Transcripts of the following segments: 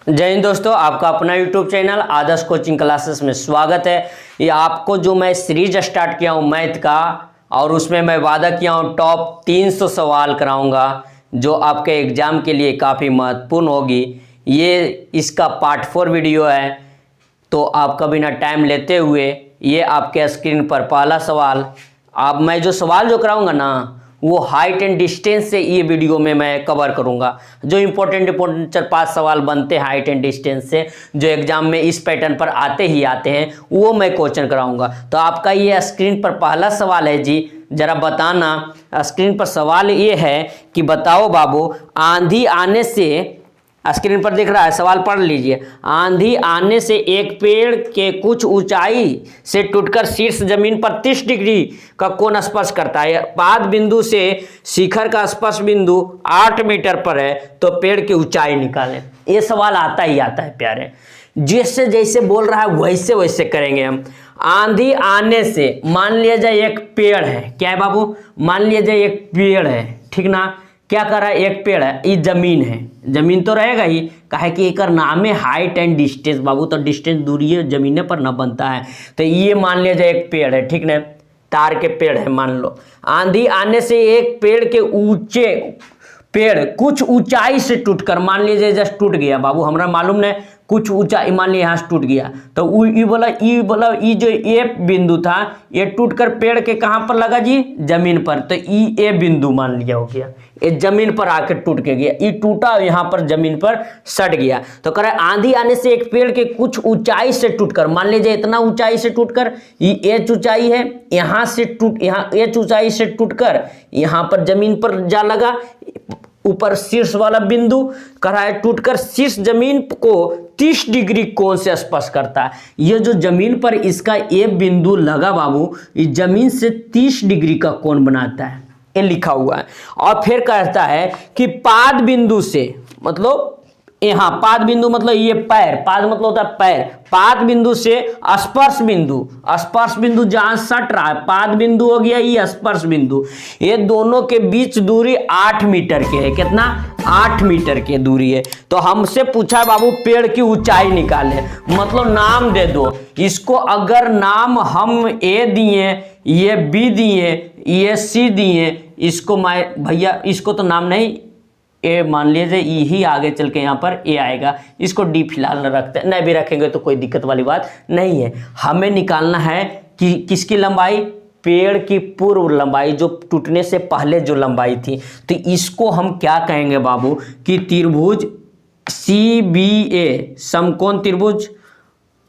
जय हिंद दोस्तों, आपका अपना YouTube चैनल आदर्श कोचिंग क्लासेस में स्वागत है। ये आपको जो मैं सीरीज स्टार्ट किया हूँ मैथ का, और उसमें मैं वादा किया हूँ टॉप 300 सवाल कराऊंगा जो आपके एग्ज़ाम के लिए काफ़ी महत्वपूर्ण होगी। ये इसका पार्ट 4 वीडियो है। तो आपका बिना टाइम लेते हुए ये आपके स्क्रीन पर पहला सवाल, अब मैं जो सवाल जो कराऊंगा ना वो हाइट एंड डिस्टेंस से ये वीडियो में मैं कवर करूंगा। जो इंपॉर्टेंट 4-5 सवाल बनते हैं हाइट एंड डिस्टेंस से, जो एग्जाम में इस पैटर्न पर आते हैं, वो मैं क्वेश्चन कराऊंगा। तो आपका ये स्क्रीन पर पहला सवाल है जी, जरा बताना। स्क्रीन पर सवाल ये है कि बताओ बाबू, आंधी आने से, स्क्रीन पर दिख रहा है, सवाल पढ़ लीजिए। आंधी आने से एक पेड़ के कुछ ऊंचाई से टूटकर शीर्ष जमीन पर 30 डिग्री का कोण स्पर्श करता है। पाद बिंदु से शिखर का स्पर्श बिंदु 8 मीटर पर है, तो पेड़ की ऊंचाई निकालें। ये सवाल आता ही आता है प्यारे, जैसे जैसे बोल रहा है वैसे वैसे करेंगे हम। आंधी आने से, मान लिया जाए एक पेड़ है, क्या है बाबू, मान लिया जाए एक पेड़ है, ठीक ना। क्या कर रहा है, एक पेड़ है, ये जमीन है, जमीन तो रहेगा ही, काहे कि एक नाम है हाइट एंड डिस्टेंस बाबू, तो डिस्टेंस दूरी है जमीन पर ना बनता है। तो ये मान लिया जाए एक पेड़ है, ठीक ना, तार के पेड़ है मान लो। आंधी आने से एक पेड़ के ऊंचे पेड़ कुछ ऊंचाई से टूटकर, मान लीजिए जस्ट टूट गया बाबू, हमरा मालूम नहीं, कुछ ऊंचाई, मान लिया यहाँ से टूट गया, तो ये बोला ये जो ए बिंदु था ये टूटकर पेड़ के कहाँ पर लगा जी, जमीन पर। तो ए बिंदु मान लिया हो गया, ये जमीन पर आकर टूट के गया, ये टूटा यहाँ पर जमीन पर सट गया। तो कह रहा है आंधी आने से एक पेड़ के कुछ ऊंचाई से टूटकर, मान लीजिए इतना ऊंचाई से टूटकर, ये एच ऊंचाई है, यहाँ से टूट, यहाँ एच ऊंचाई से टूटकर यहाँ पर जमीन पर जा लगा, ऊपर शीर्ष वाला बिंदु कह रहा है टूटकर शीर्ष जमीन को 30 डिग्री कोण से स्पर्श करता है। ये जो जमीन पर इसका ए बिंदु लगा बाबू, इस जमीन से 30 डिग्री का कोण बनाता है, ये लिखा हुआ है। और फिर कहता है कि पाद बिंदु से, मतलब यहाँ पाद बिंदु मतलब ये पैर, पाद मतलब होता है पैर, पाद बिंदु से स्पर्श बिंदु, स्पर्श बिंदु जहां सट रहा है, पाद बिंदु हो गया, ये स्पर्श बिंदु, ये दोनों के बीच दूरी 8 मीटर के है। कितना, 8 मीटर की दूरी है। तो हमसे पूछा बाबू पेड़ की ऊंचाई निकाले, मतलब नाम दे दो इसको। अगर नाम हम ए दिए, ये बी दिए, ये सी दिए, इसको मैं भैया इसको तो नाम नहीं, ए मान लीजिए यही आगे चल के यहाँ पर ए आएगा, इसको डी फिलहाल न रखते, नहीं भी रखेंगे तो कोई दिक्कत वाली बात नहीं है। हमें निकालना है कि किसकी लंबाई, पेड़ की पूर्व लंबाई, जो टूटने से पहले जो लंबाई थी। तो इसको हम क्या कहेंगे बाबू कि त्रिभुज CBA, समकोण त्रिभुज,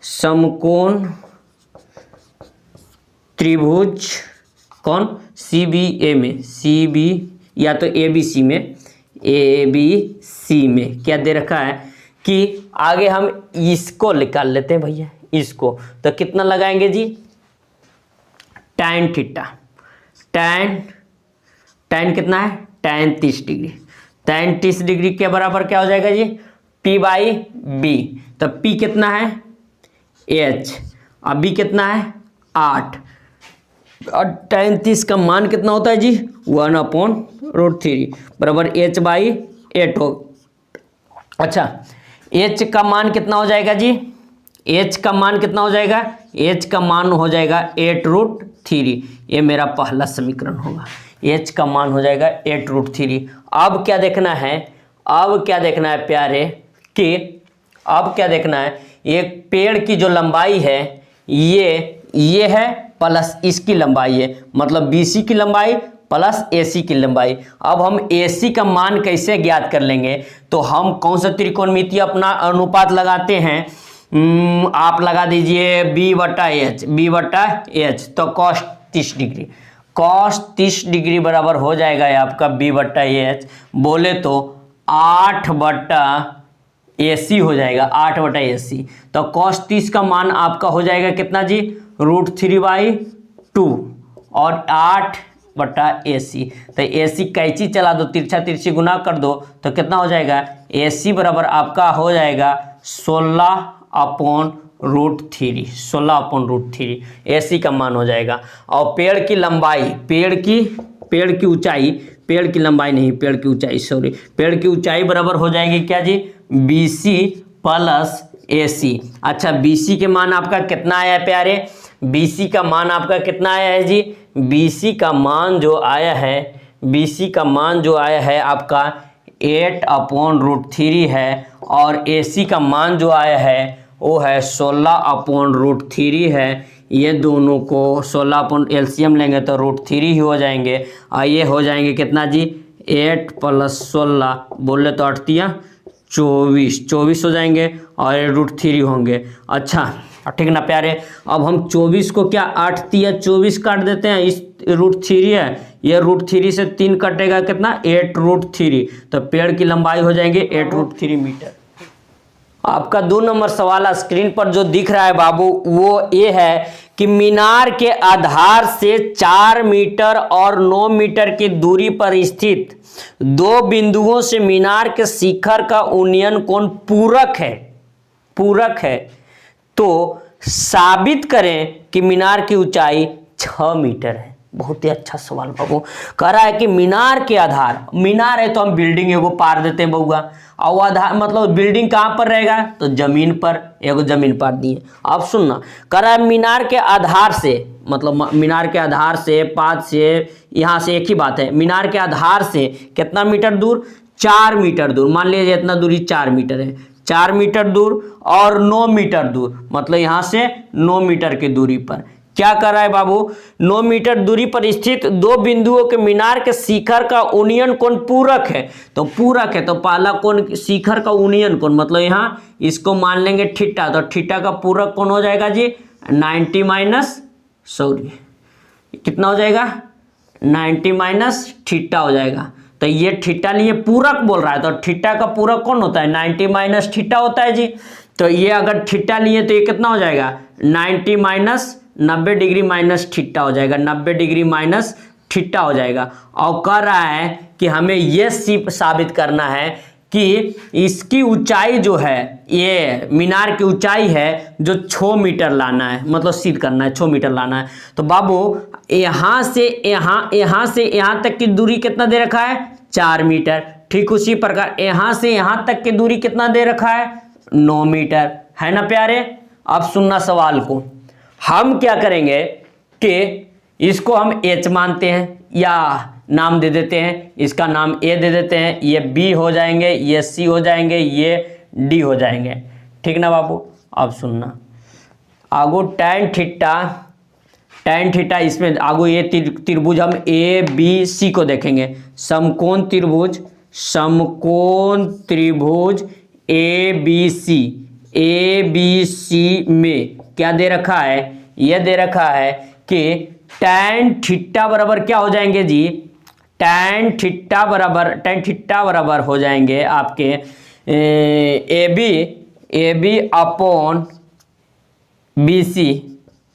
समकोण त्रिभुज कौन, CBA में, CB या तो ABC में, ABC में क्या दे रखा है कि आगे हम इसको निकाल लेते हैं भैया, इसको। तो कितना लगाएंगे जी, tan थीटा, tan कितना है, tan 30 डिग्री, tan 30 डिग्री के बराबर क्या हो जाएगा जी, P/B। तो P कितना है, H, और B कितना है, 8, और tan 30 का मान कितना होता है जी, 1/√3 बराबर H/8 हो। अच्छा, H का मान कितना हो जाएगा जी, H का मान कितना हो जाएगा, H का मान हो जाएगा 8√3। ये मेरा पहला समीकरण होगा, H का मान हो जाएगा 8√3। अब क्या देखना है, अब क्या देखना है प्यारे कि अब क्या देखना है, एक पेड़ की जो लंबाई है ये है प्लस इसकी लंबाई है, मतलब BC की लंबाई प्लस AC की लंबाई। अब हम AC का मान कैसे ज्ञात कर लेंगे, तो हम कौन सा त्रिकोणमितीय अपना अनुपात लगाते हैं, आप लगा दीजिए B/H, तो cos 30 डिग्री, cos 30 डिग्री बराबर हो जाएगा आपका B/H, बोले तो 8/AC हो जाएगा, 8/AC। तो cos 30 का मान आपका हो जाएगा कितना जी, √3/2 और 8/AC। तो AC कैंची चला दो, तिरछा तिरछी गुना कर दो, तो कितना हो जाएगा, AC बराबर आपका हो जाएगा 16/√3 AC का मान हो जाएगा। और पेड़ की लंबाई, पेड़ की ऊंचाई, पेड़ की लंबाई नहीं, पेड़ की ऊंचाई, सॉरी, पेड़ की ऊंचाई बराबर हो जाएगी क्या जी, BC प्लस AC। अच्छा BC के मान आपका कितना आया है प्यारे? BC का मान आपका कितना आया है जी? BC का मान जो आया है, BC का मान जो आया है आपका 8/√3 है, और AC का मान जो आया है वो है 16/√3 है। ये दोनों को 16 LCM लेंगे तो √3 ही हो जाएंगे, और ये हो जाएंगे कितना जी? 8 + 16 बोले तो 8 × 24 हो जाएंगे, और ये √3 होंगे। अच्छा ठीक ना प्यारे? अब हम 24 को क्या 8 × 24 काट देते हैं, इस √3 है, ये √3 से 3 कटेगा कितना? 8√3, तो पेड़ की लंबाई हो जाएंगे 8√3 मीटर। आपका 2 नंबर सवाल स्क्रीन पर जो दिख रहा है बाबू वो ये है कि मीनार के आधार से 4 मीटर और 9 मीटर की दूरी पर स्थित 2 बिंदुओं से मीनार के शिखर का उन्नयन कोण पूरक है, तो साबित करें कि मीनार की ऊंचाई 6 मीटर है। बहुत ही अच्छा सवाल बाबू। कह रहा है कि मीनार के आधार, मीनार है तो हम बिल्डिंग एगो पार देते हैं बउआ, और आधार मतलब बिल्डिंग कहाँ पर रहेगा? तो जमीन पर, एगो जमीन पार दिए। अब सुनना, कह रहा है मीनार के आधार से, मतलब मीनार के आधार से, पाद से, यहाँ से एक ही बात है, मीनार के आधार से कितना मीटर दूर? 4 मीटर दूर। मान लीजिए इतना दूरी 4 मीटर है, 4 मीटर दूर और 9 मीटर दूर, मतलब यहाँ से 9 मीटर की दूरी पर क्या कर रहा है बाबू? 9 मीटर दूरी पर स्थित 2 बिंदुओं के मीनार के शिखर का उन्नयन कोण पूरक है। तो पूरक है तो पहला कोण शिखर का उन्नयन कोण, मतलब यहाँ इसको मान लेंगे थीटा, तो थीटा का पूरक कोण हो जाएगा जी 90 माइनस, सॉरी कितना हो जाएगा? 90 माइनस थीटा हो जाएगा। तो ये थीटा लिए पूरक बोल रहा है, तो थीटा का पूरक कौन होता है? 90 माइनस थीटा होता है जी। तो ये अगर थीटा लिए तो ये कितना हो जाएगा? 90 माइनस 90 डिग्री माइनस थीटा हो जाएगा, 90 डिग्री माइनस थीटा हो जाएगा। और कह रहा है कि हमें ये साबित करना है कि इसकी ऊंचाई जो है, ये मीनार की ऊंचाई है जो 6 मीटर लाना है, मतलब सिद्ध करना है 6 मीटर लाना है। तो बाबू यहाँ से यहाँ तक की दूरी कितना दे रखा है? 4 मीटर। ठीक उसी प्रकार यहाँ से यहाँ तक की दूरी कितना दे रखा है? 9 मीटर, है ना प्यारे? अब सुनना सवाल को, हम क्या करेंगे कि इसको हम H मानते हैं या नाम दे देते हैं, इसका नाम A दे देते हैं, ये B हो जाएंगे, ये C हो जाएंगे, ये D हो जाएंगे। ठीक ना बाबू? अब सुनना, आगो tan थीटा, इसमें आगो ये त्रिभुज हम ABC को देखेंगे, समकोण त्रिभुज ABC में क्या दे रखा है? ये दे रखा है कि tan थीटा बराबर क्या हो जाएंगे जी? tan थीटा बराबर हो जाएंगे आपके AB अपॉन BC।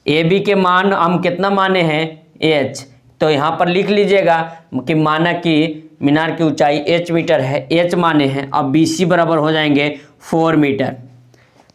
AB के मान हम कितना माने हैं? H। तो यहाँ पर लिख लीजिएगा कि माना कि मीनार की ऊंचाई H मीटर है, H माने हैं। अब BC बराबर हो जाएंगे 4 मीटर।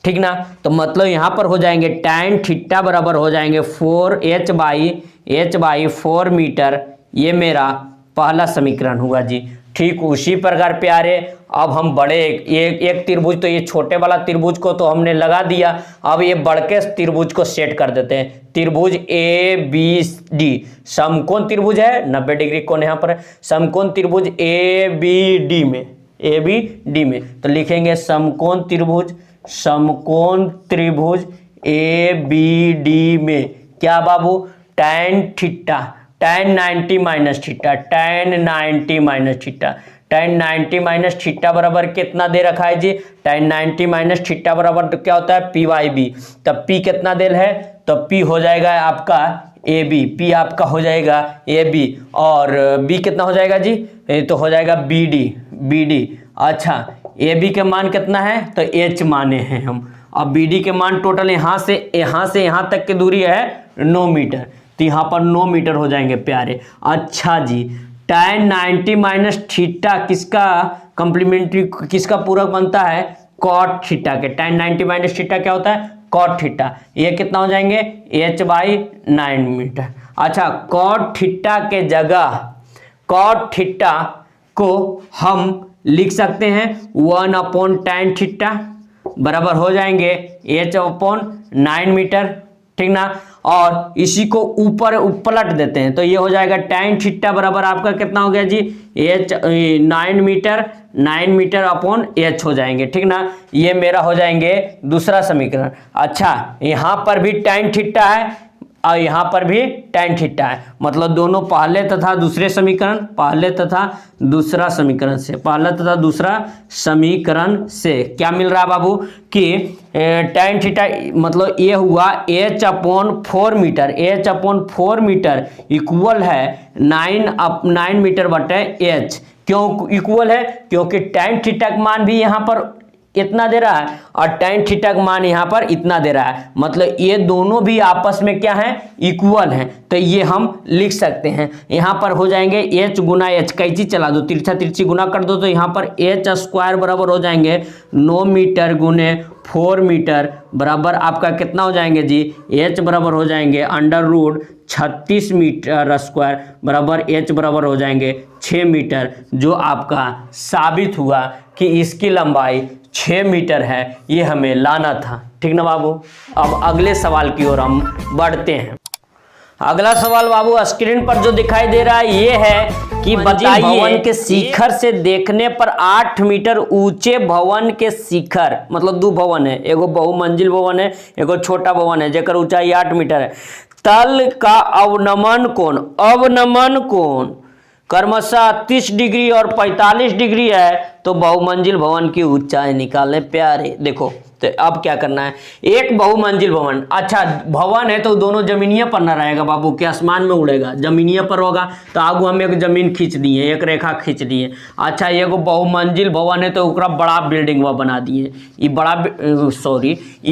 ठीक ना? तो मतलब यहाँ पर हो जाएंगे tan थीटा बराबर हो जाएंगे 4h/4 मीटर। ये मेरा पहला समीकरण हुआ जी। ठीक उसी प्रकार प्यारे अब हम बड़े एक त्रिभुज, तो ये छोटे वाला त्रिभुज को तो हमने लगा दिया, अब ये बड़के त्रिभुज को सेट कर देते हैं। त्रिभुज ABD समकोण त्रिभुज है, 90 डिग्री कोण यहाँ पर, समकोण त्रिभुज ABD में तो लिखेंगे समकोण त्रिभुज ABD में क्या बाबू? tan theta, tan 90 minus theta, tan 90 minus theta बराबर कितना दे रखा है जी? tan 90 माइनस थीटा बराबर तो क्या होता है? P/B। तब P कितना देल है? तो P हो जाएगा आपका AB, P आपका हो जाएगा AB, और B कितना हो जाएगा जी? तो हो जाएगा BD। अच्छा AB के मान कितना है? तो H माने हैं हम। अब BD के मान टोटल यहाँ से यहाँ तक की दूरी है 9 मीटर, तो यहाँ पर 9 मीटर हो जाएंगे प्यारे। अच्छा जी, tan 90 माइनस थीटा किसका कंप्लीमेंट्री, किसका पूरक बनता है? cot थीटा के। tan 90 माइनस थीटा क्या होता है? cot theta. ये कितना हो जाएंगे? H/9 metre. अच्छा, cot थीटा के जगह cot थीटा को हम लिख सकते हैं 1/tan थीटा। बराबर हो जाएंगे h/9 मीटर, ठीक ना। और इसी को ऊपर पलट देते हैं तो ये हो जाएगा tan थीटा बराबर आपका कितना हो गया जी, h 9 मीटर अपॉन h हो जाएंगे, ठीक ना। ये मेरा हो जाएंगे दूसरा समीकरण। अच्छा, यहाँ पर भी tan थीटा है और यहाँ पर भी tan थीटा है, मतलब दोनों पहले तथा दूसरे समीकरण, पहले तथा दूसरा समीकरण से, पहला तथा दूसरा समीकरण से क्या मिल रहा है बाबू कि tan थीटा मतलब ये हुआ h/4 metre, h/4 metre equal है 9 मीटर बटे h। क्यों इक्वल है? क्योंकि tan थीटा का मान भी यहाँ पर इतना दे रहा है और tan थीटा का मान यहाँ पर इतना दे रहा है, मतलब ये दोनों भी आपस में क्या है, इक्वल हैं। तो ये हम लिख सकते हैं, यहाँ पर हो जाएंगे h गुना h, कैंची चला दो, तिरछा तिरछी गुना कर दो तो यहाँ पर h² बराबर हो जाएंगे 9 मीटर गुने 4 मीटर बराबर आपका कितना हो जाएंगे जी, h बराबर हो जाएंगे √36 मीटर स्क्वायर बराबर h बराबर हो जाएंगे 6 मीटर, जो आपका साबित हुआ कि इसकी लंबाई 6 मीटर है, ये हमें लाना था, ठीक ना बाबू। अब अगले सवाल की ओर हम बढ़ते हैं। अगला सवाल बाबू स्क्रीन पर जो दिखाई दे रहा है ये है कि बताइए भवन के शिखर से देखने पर 8 मीटर ऊंचे भवन के शिखर, मतलब दो भवन है, एगो बहुमंजिल भवन है, एगो छोटा भवन है जेकर ऊंचाई 8 मीटर है, तल का अवनमन कोण क्रमशः 30 डिग्री और 45 डिग्री है, तो बहुमंजिल भवन की ऊंचाई निकालें प्यारे। देखो तो अब क्या करना है, एक बहुमंजिल भवन, अच्छा भवन है तो दोनों जमीनिया पर ना रहेगा बाबू कि आसमान में उड़ेगा, जमीनिया पर होगा। तो आगू हम एक जमीन खींच दिए, एक रेखा खींच दिए। अच्छा एगो बहुमंजिल भवन है तो ओकरा बड़ा बिल्डिंग बना दिए, ये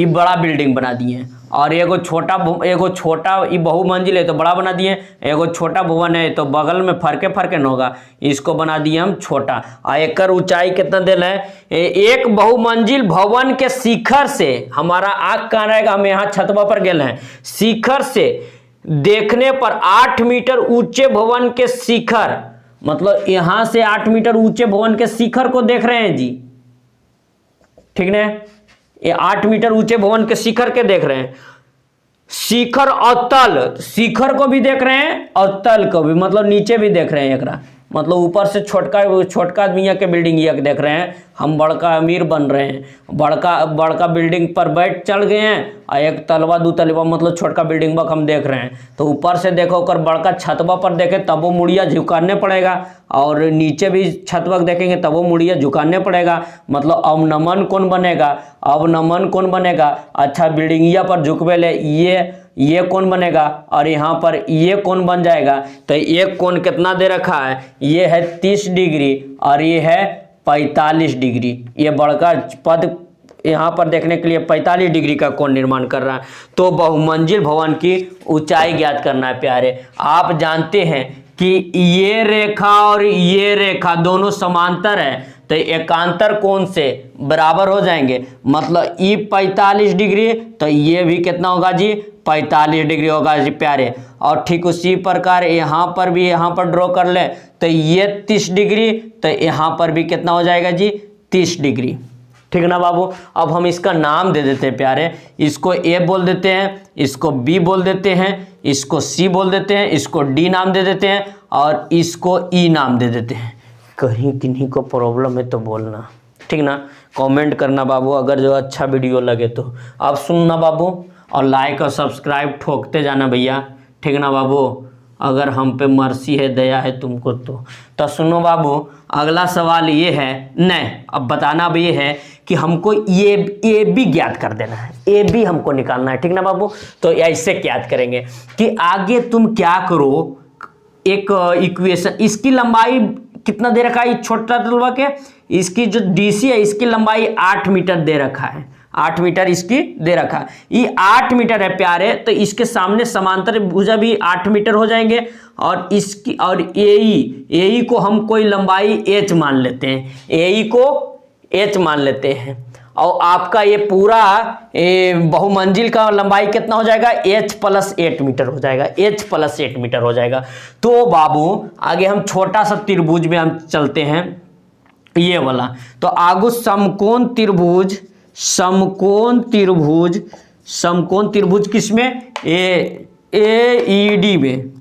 बड़ा बिल्डिंग बना दिए। और एगो छोटा ये बहुमंजिल है तो बड़ा बना दिए, एगो छोटा भवन है तो बगल में फरके न होगा, इसको बना दिए हम छोटा। और एक ऊंचाई कितना दिल है, एक बहुमंजिल भवन के शिखर से, हमारा आँख कहाँ रहेगा, हम यहाँ छतवा पर गेल हैं, शिखर से देखने पर 8 मीटर ऊंचे भवन के शिखर, मतलब यहाँ से 8 मीटर ऊंचे भवन के शिखर को देख रहे हैं जी, ठीक ना। ये 8 मीटर ऊंचे भवन के शिखर के देख रहे हैं, शिखर और तल, शिखर को भी देख रहे हैं और तल को भी, मतलब नीचे भी देख रहे हैं एकरा, मतलब ऊपर से छोटका मियाँ के बिल्डिंग ये देख रहे हैं, हम बड़का अमीर बन रहे हैं, बड़का बिल्डिंग पर बैठ चल गए हैं और एक तलवा दो तलवा मतलब छोटका बिल्डिंग बक हम देख रहे हैं। तो ऊपर से देखो कर बड़का छतवा पर देखे तब वो मुड़िया झुकाने पड़ेगा, और नीचे भी छतवा देखेंगे तब वो मुड़िया झुकाने पड़ेगा, मतलब अवनमन कौन बनेगा। अच्छा बिल्डिंगिया पर झुकवे ले ये कौन बनेगा और यहाँ पर ये कौन बन जाएगा। तो ये कौन कितना दे रखा है, ये है 30 डिग्री और ये है 45 डिग्री। ये बड़का पद यहाँ पर देखने के लिए 45 डिग्री का कोण निर्माण कर रहा है। तो बहुमंजिल भवन की ऊंचाई ज्ञात करना है प्यारे। आप जानते हैं कि ये रेखा और ये रेखा दोनों समांतर है, तो एकांतर कोण से बराबर हो जाएंगे, मतलब ये 45 डिग्री तो ये भी कितना होगा जी, 45 डिग्री होगा जी प्यारे। और ठीक उसी प्रकार यहाँ पर भी, यहाँ पर ड्रॉ कर ले तो ये 30 डिग्री, तो यहाँ पर भी कितना हो जाएगा जी, 30 डिग्री, ठीक ना बाबू। अब हम इसका नाम दे देते हैं प्यारे, इसको ए बोल देते हैं, इसको बी बोल देते हैं, इसको सी बोल देते हैं, इसको डी नाम दे देते हैं और इसको ई नाम दे देते हैं। कहीं किन्हीं को प्रॉब्लम है तो बोलना, ठीक ना, कमेंट करना बाबू, अगर जो अच्छा वीडियो लगे तो। आप सुनना बाबू और लाइक और सब्सक्राइब ठोकते जाना भैया, ठीक ना बाबू, अगर हम पे मर्सी है, दया है तुमको तो सुनो बाबू। अगला सवाल ये है, नहीं अब बताना भी ये है कि हमको ये भी ज्ञात कर देना है, ए बी हमको निकालना है, ठीक ना बाबू। तो ऐसे ज्ञात करेंगे कि आगे तुम क्या करो, एक इक्वेशन, इसकी लंबाई कितना दे रखा है, छोटा तलवा के, इसकी जो डीसी है इसकी लंबाई 8 मीटर दे रखा है, 8 मीटर इसकी दे रखा है, ये 8 मीटर है प्यारे। तो इसके सामने समांतर भुजा भी 8 मीटर हो जाएंगे और इसकी और एई को हम कोई लंबाई h मान लेते हैं, एई को h मान लेते हैं। और आपका ये पूरा बहुमंजिल का लंबाई कितना हो जाएगा, h + 8 मीटर हो जाएगा, h + 8 मीटर हो जाएगा। तो बाबू आगे हम छोटा सा त्रिभुज में हम चलते हैं, ये वाला। तो आगू समकोण त्रिभुज समकोण त्रिभुज किसमें, AED में,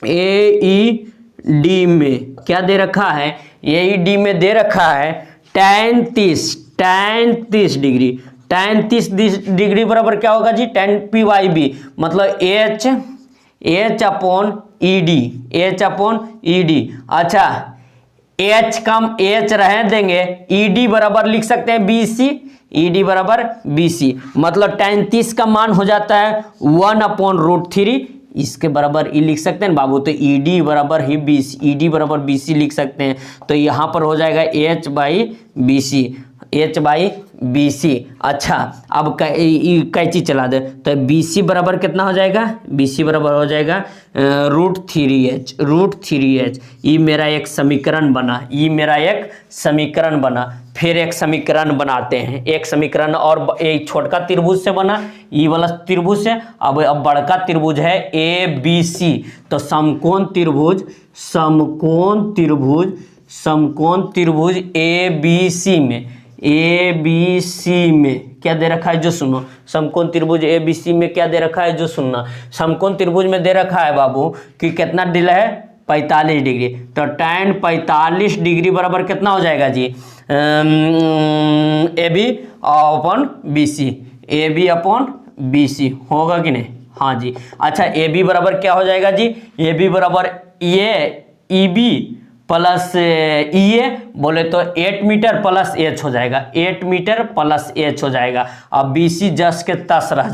AED में क्या दे रखा है, AED में दे रखा है tan 30 डिग्री। tan 30 डिग्री बराबर क्या होगा जी, tan PYB, मतलब H अपॉन ED। अच्छा H कम H रह देंगे, ED बराबर लिख सकते हैं BC, ED बराबर BC, मतलब tan 30 का मान हो जाता है 1/√3, इसके बराबर ई लिख सकते हैं बाबू, तो ED बराबर ही BC, ED बराबर BC लिख सकते हैं। तो यहाँ पर हो जाएगा H/BC। अच्छा अब कैंची चला दे तो BC बराबर कितना हो जाएगा, BC बराबर हो जाएगा √3H। ये मेरा एक समीकरण बना, फिर एक समीकरण बनाते हैं, एक समीकरण और एक छोटका त्रिभुज से बना, ये वाला त्रिभुज से। अब बड़का त्रिभुज है ABC, तो समकोण त्रिभुज ABC में क्या दे रखा है जो सुनो, समकोण त्रिभुज ABC में क्या दे रखा है जो सुनना। समकोण त्रिभुज में दे रखा है बाबू कि कितना डिले है, 45 डिग्री। तो tan 45 डिग्री बराबर कितना हो जाएगा जी, AB अपॉन BC होगा कि नहीं, हाँ जी। अच्छा AB बराबर क्या हो जाएगा जी, AB बराबर EB प्लस EA बोले तो 8 मीटर प्लस H हो जाएगा, 8 मीटर प्लस H हो जाएगा। अब BC जस के तस रह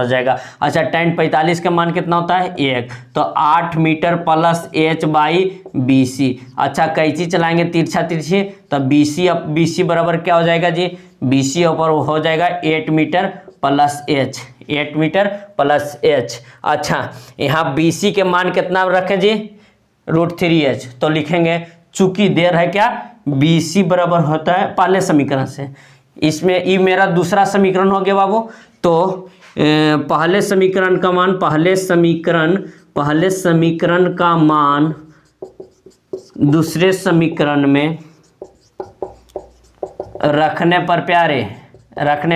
जाएगा, अच्छा tan 45 का मान कितना होता है 1, तो 8 मीटर प्लस H/BC। अच्छा कैंची चलाएंगे तिरछी, तो BC बराबर क्या हो जाएगा जी, BC ऊपर हो जाएगा 8 मीटर प्लस H। अच्छा यहाँ BC के मान कितना रखें जी, √3H, तो लिखेंगे चूंकि देर है क्या, BC बराबर होता है पहले समीकरण से, इसमें ये मेरा दूसरा समीकरण हो गया बाबू। तो पहले समीकरण का मान दूसरे समीकरण में रखने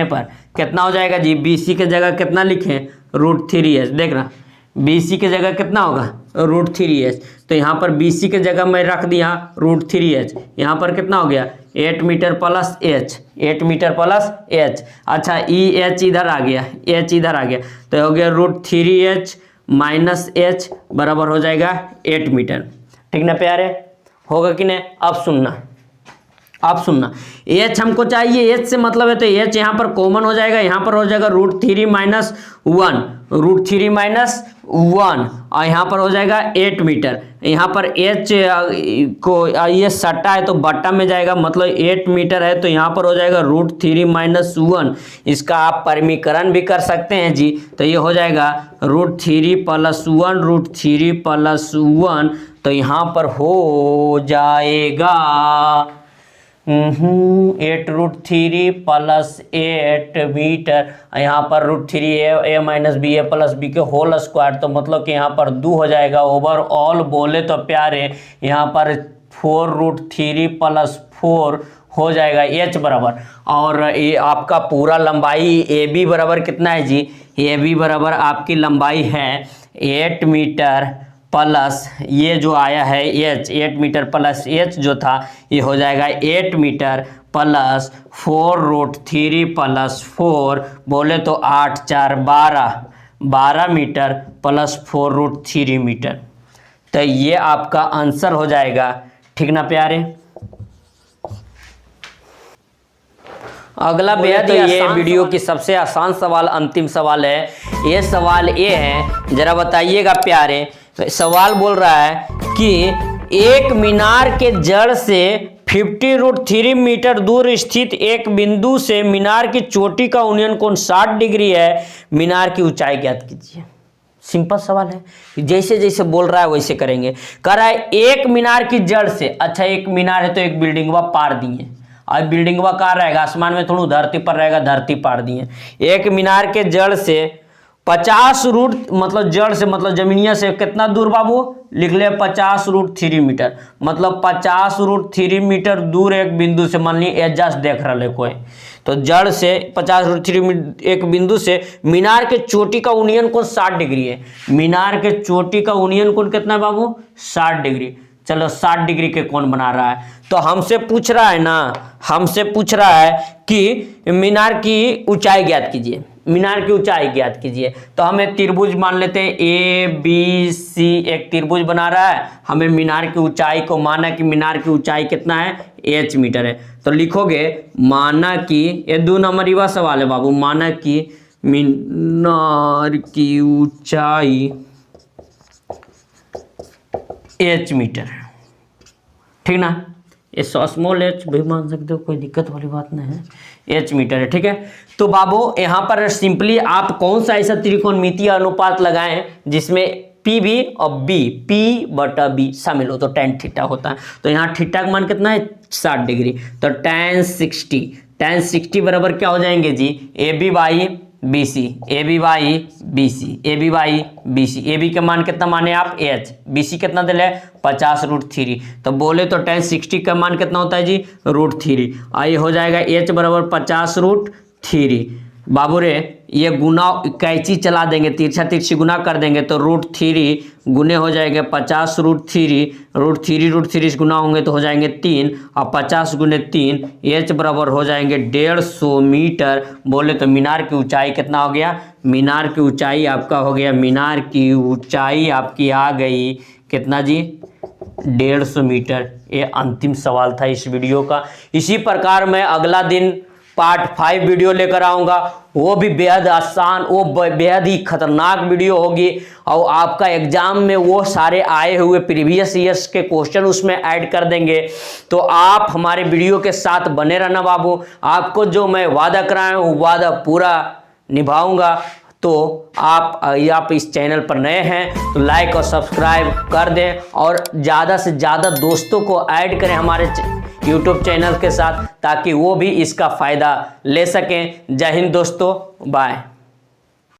पर कितना हो जाएगा जी, BC के जगह कितना लिखें, √3H। देखना BC के जगह कितना होगा, √3H, तो यहाँ पर BC के जगह मैं रख दिया √3H, यहाँ पर कितना हो गया 8 मीटर प्लस H। अच्छा H इधर आ गया, तो हो गया √3H माइनस H बराबर हो जाएगा 8 मीटर। ठीक ना प्यारे, होगा कि नहीं। अब सुनना H हमको चाहिए, H से मतलब है तो H यहाँ पर कॉमन हो जाएगा, यहाँ पर हो जाएगा √3 माइनस 1 और यहाँ पर हो जाएगा 8 मीटर। यहाँ पर H को ये सट्टा है तो बट्टा में जाएगा, मतलब 8 मीटर है तो यहाँ पर हो जाएगा √3 माइनस 1। इसका आप परिमीकरण भी कर सकते हैं जी, तो ये हो जाएगा √3 प्लस 1, तो यहाँ पर हो जाएगा 8√3 प्लस 8 मीटर, यहाँ पर √3a माइनस बी ए प्लस बी के होल स्क्वायर, तो मतलब कि यहाँ पर 2 हो जाएगा। ओवरऑल बोले तो प्यारे यहाँ पर 4√3 प्लस 4 हो जाएगा H बराबर। और ये आपका पूरा लंबाई AB बराबर कितना है जी, AB बराबर आपकी लंबाई है 8 मीटर प्लस ये जो आया है H, 8 मीटर प्लस H जो था ये हो जाएगा 8 मीटर प्लस 4√3 प्लस 4 बोले तो 8 4 12 मीटर प्लस 4√3 मीटर। तो ये आपका आंसर हो जाएगा। ठीक ना प्यारे। अगला बेहद ये वीडियो की सबसे आसान सवाल, अंतिम सवाल है। ये सवाल ये है, जरा बताइएगा प्यारे। सवाल बोल रहा है कि एक मीनार के जड़ से 50√3 मीटर दूर स्थित एक बिंदु से मीनार की चोटी का उन्नयन कोण 60 डिग्री है। मीनार की ऊंचाई ज्ञात कीजिए। सिंपल सवाल है, जैसे जैसे बोल रहा है वैसे करेंगे। कह रहा है एक मीनार की जड़ से, अच्छा एक मीनार है तो एक बिल्डिंगवा पार दिए, अब बिल्डिंगवा कहाँ रहेगा, आसमान में थोड़ा धरती पर रहेगा, धरती पार दिए। एक मीनार के जड़ से 50 रूट मतलब जड़ से मतलब जमीनिया से कितना दूर बाबू, लिख ले 50√3 मीटर, मतलब 50√3 मीटर दूर एक बिंदु से, मान ली एडजस्ट देख रहा है कोई, तो जड़ से 50√3 एक बिंदु से मीनार के चोटी का यूनियन कोण 60 डिग्री है। मीनार के चोटी का यूनियन कोण कितना है बाबू, 60 डिग्री। चलो 60 डिग्री के कोण बना रहा है, तो हमसे पूछ रहा है ना, हमसे पूछ रहा है कि मीनार की ऊंचाई ज्ञात कीजिए, मीनार की ऊंचाई ज्ञात कीजिए। तो हमें त्रिभुज मान लेते हैं ABC, एक त्रिभुज बना रहा है, हमें मीनार की ऊंचाई को माना कि मीनार की ऊंचाई कितना है, h मीटर है। तो लिखोगे माना कि, ये 2 नंबर वाला सवाल है बाबू, माना कि मीनार की ऊंचाई h मीटर, ठीक ना, ये स्मॉल h भी मान सकते हो, कोई दिक्कत वाली बात नहीं है, h मीटर है, ठीक है। तो बाबू यहाँ पर सिंपली आप कौन सा ऐसा त्रिकोणमितीय अनुपात लगाएं जिसमें पी भी और बी, P/B शामिल हो, तो tan थीटा होता है। तो यहाँ थीटा का मान कितना है, 60 डिग्री, तो tan 60 बराबर क्या हो जाएंगे जी, AB/BC, AB के मान कितना माने आप, h, BC कितना दिले 50√3, तो बोले तो tan 60 का मान कितना होता है जी, √3, आइए हो जाएगा h बराबर 50√3। बाबू रे ये गुना कैंची चला देंगे, तिरछा तिरछी गुना कर देंगे, तो √3 गुने हो जाएंगे 50√3, √3 गुना होंगे तो हो जाएंगे 3, और 50 गुने 3, h बराबर हो जाएंगे 150 मीटर। बोले तो मीनार की ऊंचाई कितना हो गया, मीनार की ऊंचाई आपका हो गया, मीनार की ऊंचाई आपकी आ गई कितना जी, 150 मीटर। ये अंतिम सवाल था इस वीडियो का। इसी प्रकार मैं अगला दिन पार्ट 5 वीडियो लेकर आऊंगा, वो भी बेहद आसान, वो बेहद ही खतरनाक वीडियो होगी, और आपका एग्जाम में वो सारे आए हुए प्रीवियस ईयर्स के क्वेश्चन उसमें ऐड कर देंगे। तो आप हमारे वीडियो के साथ बने रहना बाबू, आपको जो मैं वादा कराया हूँ वो वादा पूरा निभाऊंगा। तो आप इस चैनल पर नए हैं तो लाइक और सब्सक्राइब कर दें, और ज़्यादा से ज़्यादा दोस्तों को ऐड करें हमारे YouTube चैनल के साथ, ताकि वो भी इसका फ़ायदा ले सकें। जय हिंद दोस्तों, बाय।